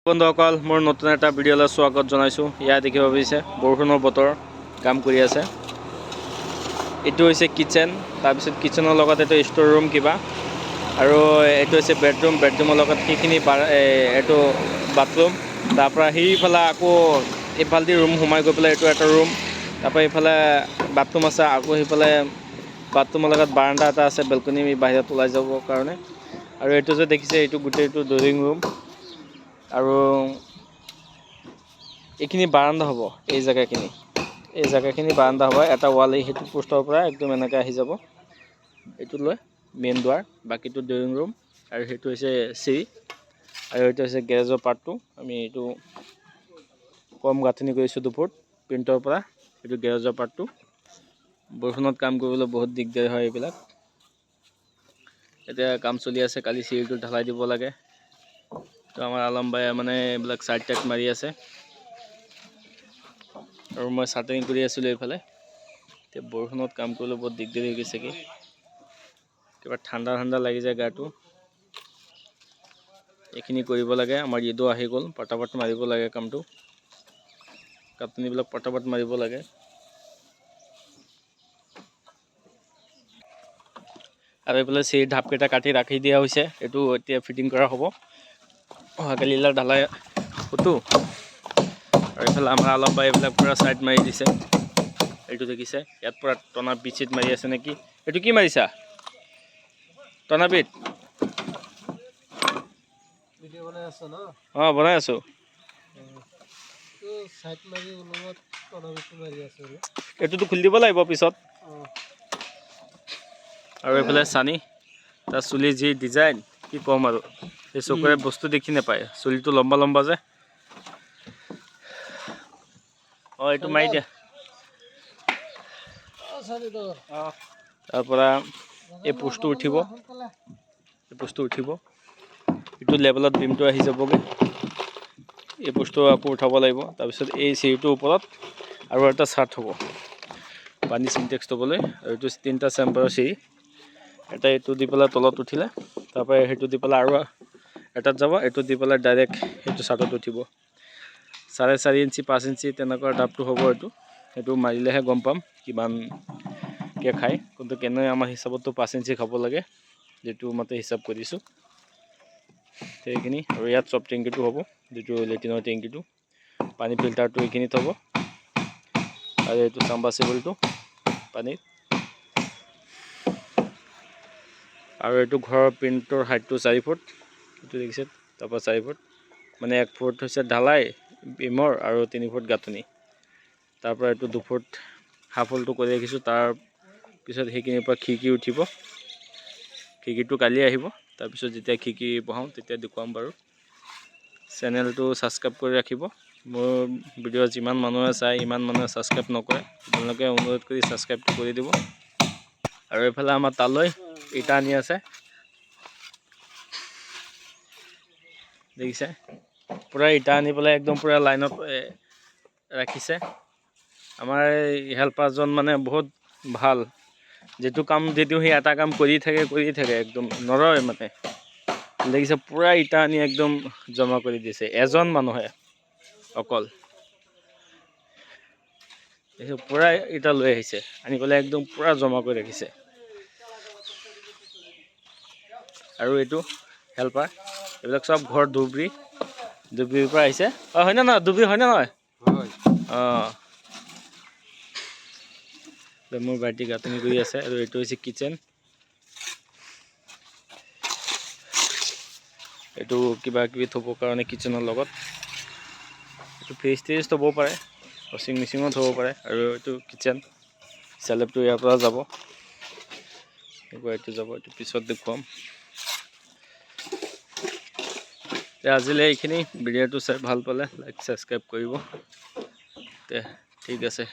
বন্ধুসকল মোৰ নতুন এটা ভিডিঅ'লৈ স্বাগত জনাইছোঁ। ইয়াত দেখিব পাৰিছে বৰষুণৰ বতৰ কাম কৰি আছে। এইটো হৈছে কিচেন, তাৰপিছত কিচেনৰ লগত এইটো ষ্ট'ৰ ৰুম কিবা, আৰু এইটো হৈছে বেডৰুমৰ লগত সেইখিনি এইটো বাথৰুম। তাৰপৰা সেইফালে আকৌ এইফালেদি ৰুম সোমাই গৈ পেলাই এইটো এটা ৰুম, তাৰপৰা এইফালে বাথৰুম আছে, আকৌ সেইফালে বাথৰুমৰ লগত বাৰাণ্ডা এটা আছে, বেলকনি বাহিৰত ওলাই যাবৰ কাৰণে। আৰু এইটো যে দেখিছে এইটো গোটেইটো ড্ৰয়িং ৰুম, আৰু এইখিনি বাৰাণ্ডা হ'ব। এই জেগাখিনি বাৰাণ্ডা হ'ব। এটা ৱাল সেইটো পোষ্টৰ পৰা একদম এনেকৈ আহি যাব এইটো লৈ মেইন দুৱাৰ, বাকীটো ড্ৰয়িং ৰুম, আৰু সেইটো হৈছে চিৰি, আৰু এইটো হৈছে গেৰেজৰ পাৰ্টটো। আমি এইটো কম গাঁথনি কৰিছোঁ 2 ফুট প্ৰিণ্টৰ পৰা। এইটো গেৰেজৰ পাৰ্টটো। বৰষুণত কাম কৰিবলৈ বহুত দিগদাৰ হয় এইবিলাক। এতিয়া কাম চলি আছে, কালি চিৰিটো ঢালাই দিব লাগে। তো আমাৰ আলম বাই মানে এইবিলাক চাইড টাইড মাৰি আছে, আৰু মই চাটাৰিং কৰি আছিলোঁ এইফালে। এতিয়া বৰষুণত কাম কৰিবলৈ বহুত দিগদাৰ হৈ গৈছে, কিবা ঠাণ্ডা লাগি যায় গাটো। এইখিনি কৰিব লাগে। আমাৰ ঈদো আহি গ'ল, পটাপট মাৰিব লাগে কামটো, কাপনিবিলাক পটাপট মাৰিব লাগে। আৰু এইফালে চিৰি ঢাপকেইটা কাটি ৰাখি দিয়া হৈছে, এইটো এতিয়া ফিটিং কৰা হ'ব। অহাকালিলৈ ঢালাই হ'তো। আৰু এইফালে আমাৰ আলম বাই এইবিলাক পূৰা ছাইড মাৰি দিছে। এইটো দেখিছে, ইয়াত পূৰা টনা পিট চিট মাৰি আছে নেকি। এইটো কি মাৰিছা? টনা পিট? অঁ, বনাই আছোঁ। এইটোতো খুলি দিব লাগিব পিছত। আৰু এইফালে চানি, তাৰ চুলি যি ডিজাইন, কি ক'ম আৰু। এই চকুৰে বস্তু দেখি নাপায়, চুলিটো লম্বা যে। অঁ, এইটো মাৰি দিয়া। তাৰপৰা এই পোষ্টটো উঠিব, এইটো লেভেলত বিমটো আহি যাবগৈ। এই পোষ্টটো আকৌ উঠাব লাগিব। তাৰপিছত এই চিৰিটোৰ ওপৰত আৰু এটা চাৰ্ট হ'ব পানী চিনটেক্স থ'বলৈ। আৰু এইটো 3টা চেম্বাৰৰ চিৰি। এটা এইটো দি পেলাই তলত উঠিলে, তাৰপৰা সেইটো দি পেলাই আৰু এটাত যাব, এইটো দি পেলাই ডাইৰেক্ট সেইটো চাৰ্টত উঠিব। 4.5 ইঞ্চি 5 ইঞ্চি তেনেকুৱা ডাবটো হ'ব। সেইটো মাৰিলেহে গম পাম কিমানকৈ খায়। কিন্তু কেনে আমাৰ হিচাপততো 5 ইঞ্চি খাব লাগে, যিটো মতে হিচাপ কৰিছোঁ সেইখিনি। আৰু ইয়াত চব টেংকিটো হ'ব, যিটো লেট্ৰিনৰ টেংকিটো, পানী ফিল্টাৰটো এইখিনিত হ'ব, আৰু এইটো চাম্বাৰচিবলটো পানীত। আৰু এইটো ঘৰৰ প্ৰিণ্টৰ হাইটটো 4 ফুট, এইটো দেখিছে। তাৰপৰা 4 ফুট মানে 1 ফুট হৈছে ঢালাই বিমৰ, আৰু 3 ফুট গাঁথনি। তাৰপৰা এইটো 2 ফুট হাফ হলটো কৰি ৰাখিছোঁ। তাৰপিছত সেইখিনিৰ পৰা খিৰিকি উঠিব, খিৰিকিটো কালি আহিব। তাৰপিছত যেতিয়া খিৰিকি বহাওঁ তেতিয়া দেখুৱাম বাৰু। চেনেলটো ছাবস্ক্ৰাইব কৰি ৰাখিব। মোৰ ভিডিঅ' যিমান মানুহে চায় ইমান মানুহে ছাবস্ক্ৰাইব নকৰে, আপোনালোকে অনুৰোধ কৰি ছাবস্ক্ৰাইবটো কৰি দিব। আৰু এইফালে আমাৰ তালৈ ইটা আনি আছে, দেখিছে। পূৰা ইটা আনি পেলাই একদম পূৰা লাইনত ৰাখিছে। আমাৰ হেল্পাৰজন মানে বহুত ভাল, যিটো কাম সি এটা কাম কৰি থাকে একদম নৰয় মানে। দেখিছে পূৰা ইটা আনি একদম জমা কৰি দিছে, এজন মানুহে অকল। পূৰা ইটা লৈ আহিছে, আনি পেলাই একদম পূৰা জমা কৰি ৰাখিছে। আৰু এইটো হেল্পাৰ, এইবিলাক চব ঘৰ ধুবুৰীৰ পৰা আহিছে। অঁ, হয়নে নহয়? ধুবুৰী হয়নে নহয়? অঁ, মোৰ ভাইটি গাঁথনি কৰি আছে। আৰু এইটো হৈছে কিচেন। এইটো কিবা কিবি থ'বৰ কাৰণে কিচেনৰ লগত, এইটো ফ্ৰিজ ট্ৰিজ থ'ব পাৰে, ৱাশ্বিং মেচিনো থ'ব পাৰে। আৰু এইটো কিচেন চেলেপটো ইয়াৰ পৰা যাব, এইটো যাব, এইটো পিছত দেখুৱাম। আজিলৈ এইখিনি। ভিডিঅ'টো চাই ভাল পালে লাইক ছাবস্ক্ৰাইব কৰিব। ঠিক আছে।